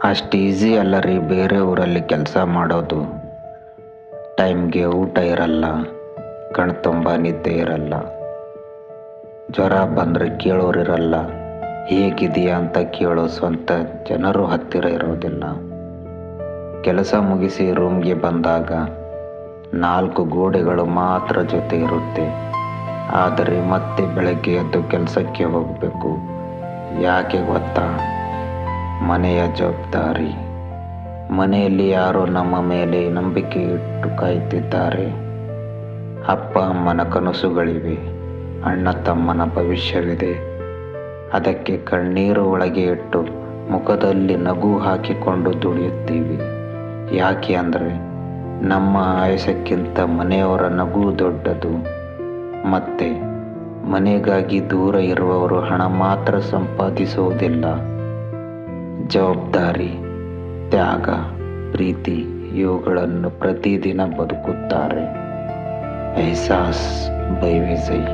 ಅಷ್ಟು ಈಸಿ ಅಲ್ಲ ರೀ ಬೇರೆ ಊರಲ್ಲಿ ಕೆಲಸ ಮಾಡೋದು. ಟೈಮ್ಗೆ ಊಟ ಇರಲ್ಲ, ಕಣ್ತುಂಬ ನಿದ್ದೆ ಇರಲ್ಲ, ಜ್ವರ ಬಂದರೆ ಕೇಳೋರಿರಲ್ಲ, ಹೇಗಿದೆಯಾ ಅಂತ ಕೇಳೋ ಸ್ವಂತ ಜನರು ಹತ್ತಿರ ಇರೋದಿಲ್ಲ. ಕೆಲಸ ಮುಗಿಸಿ ರೂಮ್ಗೆ ಬಂದಾಗ 4 ಗೋಡೆಗಳು ಮಾತ್ರ ಜೊತೆ ಇರುತ್ತೆ. ಆದರೆ ಮತ್ತೆ ಬೆಳಗ್ಗೆ ಎದ್ದು ಕೆಲಸಕ್ಕೆ ಹೋಗಬೇಕು. ಯಾಕೆ ಗೊತ್ತಾ? ಮನೆಯ ಜವಾಬ್ದಾರಿ. ಮನೆಯಲ್ಲಿ ಯಾರೋ ನಮ್ಮ ಮೇಲೆ ನಂಬಿಕೆ ಇಟ್ಟು ಕಾಯ್ತಿದ್ದಾರೆ. ಅಪ್ಪ ಅಮ್ಮನ ಕನಸುಗಳಿವೆ, ಅಣ್ಣ ತಮ್ಮನ ಭವಿಷ್ಯವಿದೆ. ಅದಕ್ಕೆ ಕಣ್ಣೀರು ಒಳಗೆ ಇಟ್ಟು ಮುಖದಲ್ಲಿ ನಗು ಹಾಕಿಕೊಂಡು ದುಡಿಯುತ್ತೀವಿ. ಯಾಕೆ ಅಂದರೆ ನಮ್ಮ ಆಯಸಕ್ಕಿಂತ ಮನೆಯವರ ನಗು ದೊಡ್ಡದು. ಮತ್ತೆ ಮನೆಗಾಗಿ ದೂರ ಇರುವವರು ಹಣ ಮಾತ್ರ ಸಂಪಾದಿಸುವುದಿಲ್ಲ, ಜವಾಬ್ದಾರಿ, ತ್ಯಾಗ, ಪ್ರೀತಿ ಇವುಗಳನ್ನು ಪ್ರತಿದಿನ ಬದುಕುತ್ತಾರೆ. ಎಹ್ಸಾಸ್ ಬೈ ವಿಜಯ್.